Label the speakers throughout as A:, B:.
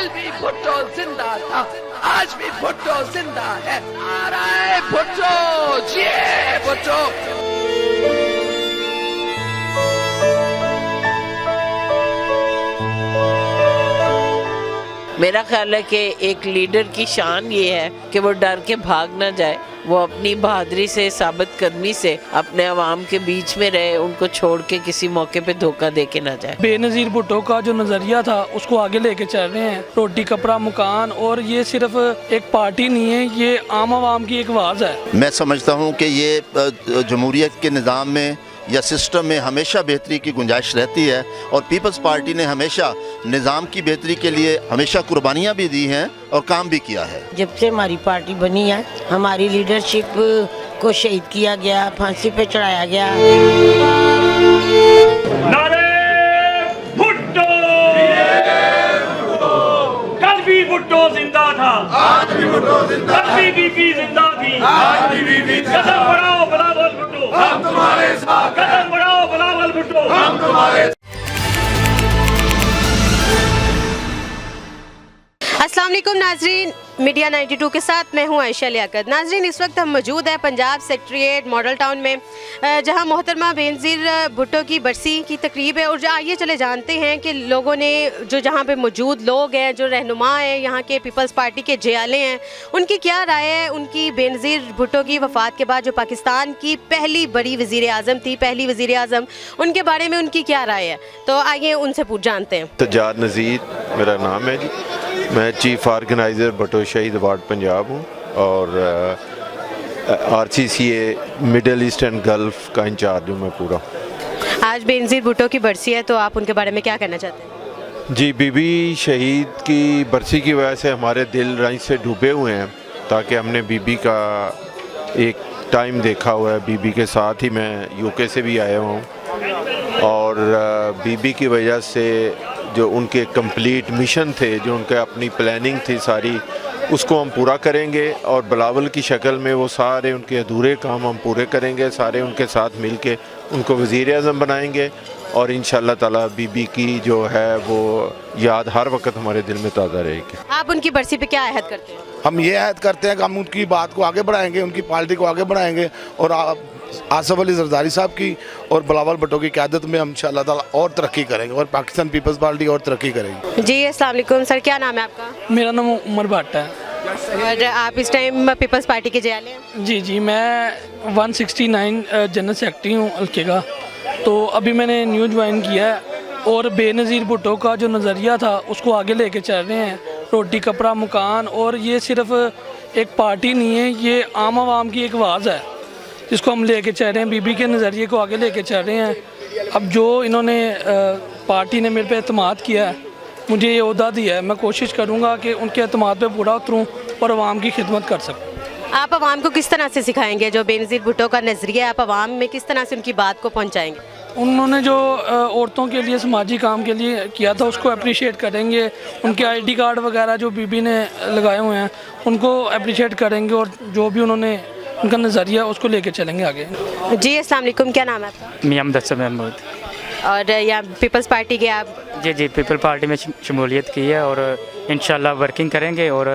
A: کل بھی بھٹو زندہ تھا، آج بھی بھٹو زندہ ہے، نعرہ بھٹو، جیے بھٹو۔
B: میرا خیال ہے کہ ایک لیڈر کی شان یہ ہے کہ وہ ڈر کے بھاگ نہ جائے، وہ اپنی بہادری سے، ثابت قدمی سے اپنے عوام کے بیچ میں رہے، ان کو چھوڑ کے کسی موقع پہ دھوکہ دے کے نہ جائے۔
C: بے نظیر بھٹو کا جو نظریہ تھا اس کو آگے لے کے چل رہے ہیں، روٹی کپڑا مکان، اور یہ صرف ایک پارٹی نہیں ہے، یہ عام عوام کی ایک آواز ہے۔
D: میں سمجھتا ہوں کہ یہ جمہوریت کے نظام میں یا سسٹم میں ہمیشہ بہتری کی گنجائش رہتی ہے، اور پیپلز پارٹی نے ہمیشہ نظام کی بہتری کے لیے ہمیشہ قربانیاں بھی دی ہیں اور کام بھی کیا ہے۔
E: جب سے ہماری پارٹی بنی ہے، ہماری لیڈرشپ کو شہید کیا گیا، پھانسی پہ چڑھایا گیا۔
F: نعرے بھٹو، کل بھی بھٹو زندہ تھا، آج بھی بھٹو زندہ، کل بھی بی بی زندہ تھی، آج بھی بی بی زندہ۔ قدم بڑھاؤ بلاول بھٹو، ہم تمہارے ساتھ، قدم بڑھاؤ بلاول بھٹو، ہم تمہارے ساتھ۔
G: السلام علیکم ناظرین، میڈیا 92 کے ساتھ میں ہوں عائشہ لیاقت۔ ناظرین، اس وقت ہم موجود ہیں پنجاب سیکریٹریٹ ماڈل ٹاؤن میں، جہاں محترمہ بے نظیر بھٹو کی برسی کی تقریب ہے، اور آئیے چلے جانتے ہیں کہ لوگوں نے جو جہاں پہ موجود لوگ ہیں، جو رہنما ہیں یہاں کے پیپلز پارٹی کے جیالے ہیں، ان کی کیا رائے ہے ان کی بے نظیر بھٹو کی وفات کے بعد، جو پاکستان کی پہلی بڑی وزیر اعظم تھی، پہلی وزیر اعظم، ان کے بارے میں ان کی کیا رائے ہے، تو آئیے ان سے جانتے ہیں۔
H: سجاد نذیر میرا نام ہے جی، میں چیف آرگنائزر بھٹو شہید ایوارڈ پنجاب ہوں، اور R C C A middle east and gulf کا انچارج ہوں میں پورا۔
G: آج بے نظیر بھٹو کی برسی ہے، تو آپ ان کے بارے میں کیا کہنا چاہتے ہیں؟
H: جی، بی بی شہید کی برسی کی وجہ سے ہمارے دل رنج سے ڈوبے ہوئے ہیں، تاکہ ہم نے بی بی کا ایک ٹائم دیکھا ہوا ہے، بی بی کے ساتھ ہی میں یو کے سے بھی آیا ہوں، اور بی بی کی وجہ سے جو ان کے کمپلیٹ مشن تھے، جو ان کے اپنی پلاننگ تھی ساری، اس کو ہم پورا کریں گے، اور بلاول کی شکل میں وہ سارے ان کے ادھورے کام ہم پورے کریں گے، سارے ان کے ساتھ مل کے ان کو وزیر اعظم بنائیں گے، اور انشاءاللہ تعالیٰ بی بی کی جو ہے وہ یاد ہر وقت ہمارے دل میں تازہ رہے گی۔
G: آپ ان کی برسی پہ کیا عہد کرتے ہیں؟
I: ہم یہ عہد کرتے ہیں کہ ہم ان کی بات کو آگے بڑھائیں گے، ان کی پارٹی کو آگے بڑھائیں گے، اور آصف علی زرداری صاحب کی اور بلاول بھٹو کی قیادت میں ہم انشاءاللہ تعالیٰ اور ترقی کریں گے، اور پاکستان پیپلز پارٹی اور ترقی کرے گی۔
G: جی السلام علیکم سر، کیا نام ہے آپ کا؟
C: میرا نام عمر بھٹ ہے۔
G: اور آپ اس ٹائم پیپلز پارٹی کے جیالے ہیں؟
C: جی میں 169 جنرل سیکرٹری ہوں حلقے کا، تو ابھی میں نے نیو جوائن کیا ہے، اور بے نظیر بھٹو کا جو نظریہ تھا اس کو آگے لے کے چل رہے ہیں، روٹی کپڑا مکان، اور یہ صرف ایک پارٹی نہیں ہے، یہ عام عوام کی ایک آواز ہے جس کو ہم لے کے چل رہے ہیں، بی بی کے نظریے کو آگے لے کے چل رہے ہیں۔ اب جو انہوں نے پارٹی نے میرے پہ اعتماد کیا ہے، مجھے یہ عہدہ دیا ہے، میں کوشش کروں گا کہ ان کے اعتماد پہ پورا اتروں اور عوام کی خدمت کر سکوں۔
G: آپ عوام کو کس طرح سے سکھائیں گے جو بے نظیر بھٹو کا نظریہ ہے، آپ عوام میں کس طرح سے ان کی بات کو پہنچائیں گے؟
C: انہوں نے جو عورتوں کے لیے سماجی کام کے لیے کیا تھا اس کو اپریشیٹ کریں گے، ان کے آئی ڈی کارڈ وغیرہ جو بی بی نے لگائے ہوئے ہیں ان کو اپریشیٹ کریں گے، اور جو بھی انہوں نے ان کا نظریہ اس کو لے کے چلیں گے آگے۔
G: جی السلام علیکم، کیا نام ہے آپ کا؟
J: میاں مدثر محمود۔
G: اور یہاں پیپلز پارٹی کے آپ؟
J: جی پیپل پارٹی میں شمولیت کی ہے، اور انشاءاللہ ورکنگ کریں گے، اور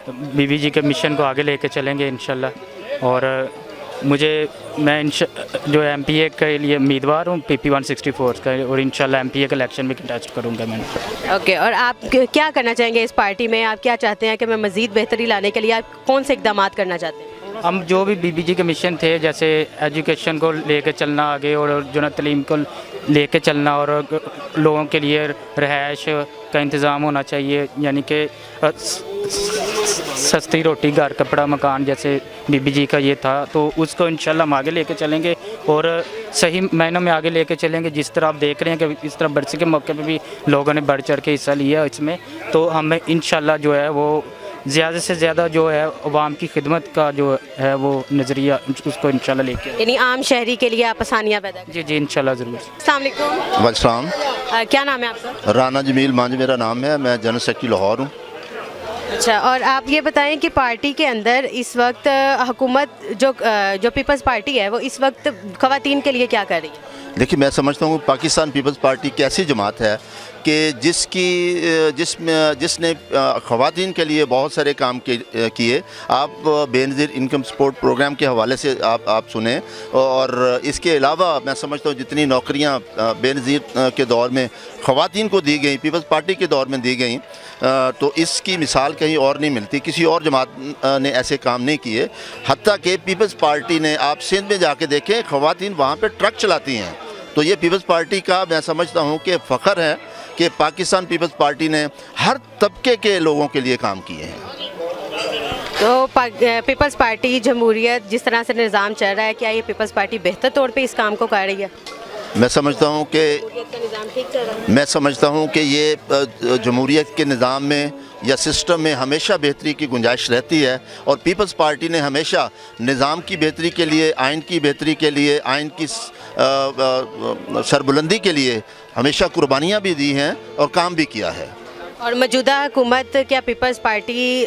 J: بی بی جی کے مشن کو آگے لے کے چلیں گے انشاءاللہ، اور میں جو ایم پی اے کے لیے امیدوار ہوں پی پی 164 کا، اور انشاءاللہ ایم پی اے کا الیکشن بھی کنٹیسٹ کروں گا میں۔
G: اوکے، اور آپ کیا کرنا چاہیں گے اس پارٹی میں؟ آپ کیا چاہتے ہیں کہ میں مزید بہتری لانے کے لیے آپ کون سے اقدامات کرنا چاہتے ہیں؟
J: ہم جو بھی بی بی جی کے مشن تھے، جیسے ایجوکیشن کو لے کے چلنا آگے، اور جو نا تعلیم کو لے کے چلنا، اور لوگوں کے لیے رہائش کا انتظام ہونا چاہیے، یعنی کہ سستی روٹی گھر کپڑا مکان جیسے بی بی جی کا یہ تھا، تو اس کو انشاءاللہ ہم آگے لے کے چلیں گے، اور صحیح معنوں میں آگے لے کے چلیں گے۔ جس طرح آپ دیکھ رہے ہیں کہ اس طرح برسی کے موقع پہ بھی لوگوں نے بڑھ چڑھ کے حصہ لیا اس میں، تو ہمیں انشاءاللہ جو ہے وہ زیادہ سے زیادہ جو ہے عوام کی خدمت کا جو ہے وہ نظریہ اس کو انشاءاللہ لے کے،
G: یعنی عام شہری کے لیے آپ آسانیاں پیدا کریں؟
J: جی انشاءاللہ ضرور۔
G: السلام علیکم۔
D: والسلام۔
G: کیا نام ہے آپ کا؟
D: رانا جمیل مانج میرا نام ہے، میں جنرل سیکرٹری لاہور ہوں۔
G: اچھا، اور آپ یہ بتائیں کہ پارٹی کے اندر اس وقت حکومت جو پیپلز پارٹی ہے وہ اس وقت خواتین کے لیے کیا کر رہی ہے؟
D: دیکھیے، میں سمجھتا ہوں پاکستان پیپلز پارٹی ایک ایسی جماعت ہے کہ جس نے خواتین کے لیے بہت سارے کام کیے. آپ بے نظیر انکم سپورٹ پروگرام کے حوالے سے آپ سنیں, اور اس کے علاوہ میں سمجھتا ہوں جتنی نوکریاں بے نظیر کے دور میں خواتین کو دی گئیں, پیپلز پارٹی کے دور میں دی گئیں, تو اس کی مثال کہیں اور نہیں ملتی. کسی اور جماعت نے ایسے کام نہیں کیے. حتیٰ کہ پیپلز پارٹی نے, آپ سندھ میں جا کے دیکھیں, خواتین وہاں پہ ٹرک چلاتی ہیں. تو یہ پیپلز پارٹی کا میں سمجھتا ہوں کہ فخر ہے کہ پاکستان پیپلز پارٹی نے ہر طبقے کے لوگوں کے لیے کام کیے ہیں.
G: تو پیپلز پارٹی جمہوریت جس طرح سے نظام چل رہا ہے, کیا یہ پیپلز پارٹی بہتر طور پہ اس کام کو کر رہی ہے؟
D: میں سمجھتا ہوں کہ یہ جمہوریت کے نظام میں یا سسٹم میں ہمیشہ بہتری کی گنجائش رہتی ہے, اور پیپلز پارٹی نے ہمیشہ نظام کی بہتری کے لیے, آئین کی بہتری کے لیے, آئین کی سربلندی کے لیے ہمیشہ قربانیاں بھی دی ہیں اور کام بھی کیا ہے.
G: اور موجودہ حکومت, کیا پیپلز پارٹی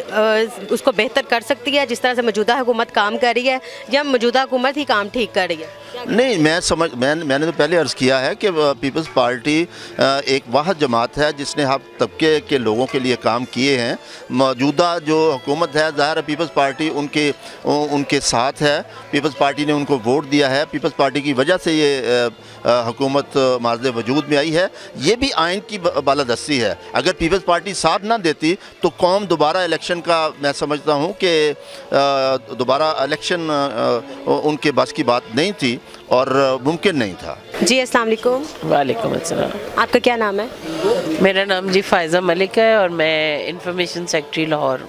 G: اس کو بہتر کر سکتی ہے جس طرح سے موجودہ حکومت کام کر رہی ہے, یا موجودہ حکومت ہی کام ٹھیک کر رہی ہے؟
D: نہیں, میں نے تو پہلے عرض کیا ہے کہ پیپلز پارٹی ایک واحد جماعت ہے جس نے ہر طبقے کے لوگوں کے لیے کام کیے ہیں. موجودہ جو حکومت ہے, ظاہر ہے پیپلز پارٹی ان کے ساتھ ہے, پیپلز پارٹی نے ان کو ووٹ دیا ہے, پیپلز پارٹی کی وجہ سے یہ حکومت ماضی وجود میں آئی ہے. یہ بھی آئین کی بالادستی ہے. اگر پیپلز پارٹی ساتھ نہ دیتی تو قوم دوبارہ الیکشن کا, میں سمجھتا ہوں کہ دوبارہ الیکشن ان کے بس کی بات نہیں تھی اور ممکن نہیں تھا.
G: جی السلام علیکم.
B: وعلیکم السلام.
G: آپ کا کیا نام ہے؟
B: میرا نام جی فائزہ ملک ہے اور میں انفارمیشن سیکرٹری لاہور ہوں.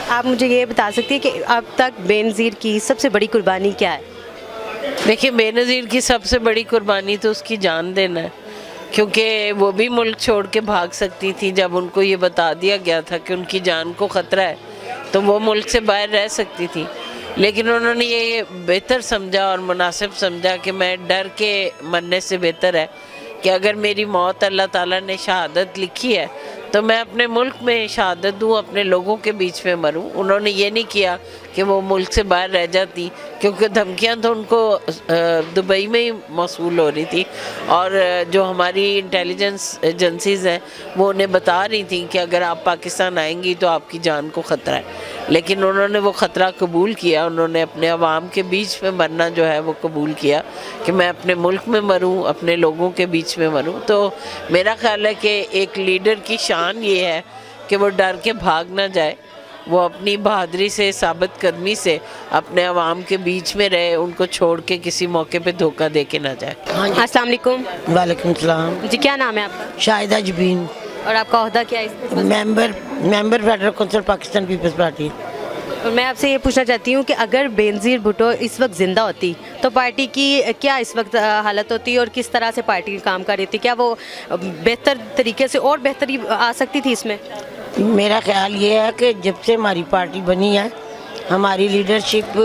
G: آپ مجھے یہ بتا سکتی ہیں کہ اب تک بے نظیر کی سب سے بڑی قربانی کیا ہے؟
B: دیکھیے, بے نظیر کی سب سے بڑی قربانی تو اس کی جان دینا ہے, کیونکہ وہ بھی ملک چھوڑ کے بھاگ سکتی تھی. جب ان کو یہ بتا دیا گیا تھا کہ ان کی جان کو خطرہ ہے تو وہ ملک سے باہر رہ سکتی تھی, لیکن انہوں نے یہ بہتر سمجھا اور مناسب سمجھا کہ میں ڈر کے مرنے سے بہتر ہے کہ اگر میری موت اللہ تعالیٰ نے شہادت لکھی ہے تو میں اپنے ملک میں شہادت دوں, اپنے لوگوں کے بیچ میں مروں. انہوں نے یہ نہیں کیا کہ وہ ملک سے باہر رہ جاتی, کیونکہ دھمکیاں تو ان کو دبئی میں ہی موصول ہو رہی تھی, اور جو ہماری انٹیلیجنس ایجنسیز ہیں وہ انہیں بتا رہی تھیں کہ اگر آپ پاکستان آئیں گی تو آپ کی جان کو خطرہ ہے. لیکن انہوں نے وہ خطرہ قبول کیا, انہوں نے اپنے عوام کے بیچ میں مرنا جو ہے وہ قبول کیا کہ میں اپنے ملک میں مروں, اپنے لوگوں کے بیچ میں مروں. تو میرا خیال ہے کہ ایک لیڈر کی شان یہ ہے کہ وہ ڈر کے بھاگ نہ جائے, وہ اپنی بہادری سے, ثابت قدمی سے اپنے عوام کے بیچ میں رہے, ان کو چھوڑ کے کسی موقع پہ دھوکہ دے کے نہ جائے.
G: السلام علیکم.
E: وعلیکم السلام.
G: جی کیا نام ہے آپ کا؟
E: شاہدہ جبین.
G: اور آپ کا عہدہ کیا ہے؟
E: Member federal council Pakistan Peoples Party.
G: اور میں آپ سے یہ پوچھنا چاہتی ہوں کہ اگر بے نظیر بھٹو اس وقت زندہ ہوتی تو پارٹی کی کیا اس وقت حالت ہوتی اور کس طرح سے پارٹی کام کر رہی تھی؟ کیا وہ بہتر طریقے سے اور بہتری آ سکتی تھی اس میں؟
E: میرا خیال یہ ہے کہ جب سے ہماری پارٹی بنی ہے, ہماری لیڈرشپ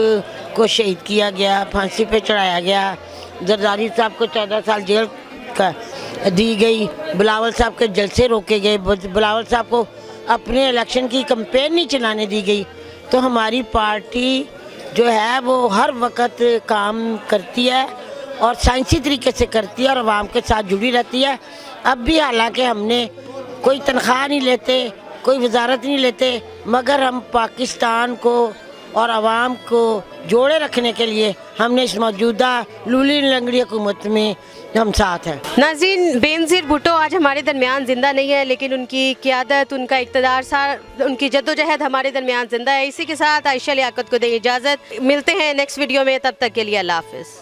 E: کو شہید کیا گیا, پھانسی پہ چڑھایا گیا, زرداری صاحب کو 14 سال جیل کا دی گئی, بلاول صاحب کے جلسے روکے گئے, بلاول صاحب کو اپنے الیکشن کی کمپین نہیں چلانے دی گئی. تو ہماری پارٹی جو ہے وہ ہر وقت کام کرتی ہے اور سائنسی طریقے سے کرتی ہے اور عوام کے ساتھ جڑی رہتی ہے. اب بھی حالانکہ ہم نے کوئی تنخواہ نہیں لیتے, کوئی وزارت نہیں لیتے, مگر ہم پاکستان کو اور عوام کو جوڑے رکھنے کے لیے ہم نے اس موجودہ لولی لنگڑی حکومت میں ہم ساتھ ہیں.
G: ناظرین, بے نظیر بھٹو آج ہمارے درمیان زندہ نہیں ہے, لیکن ان کی قیادت, ان کا اقتدار, ان کی جدوجہد ہمارے درمیان زندہ ہے. اسی کے ساتھ عائشہ لیاقت کو دیں اجازت. ملتے ہیں نیکسٹ ویڈیو میں, تب تک کے لیے اللہ حافظ.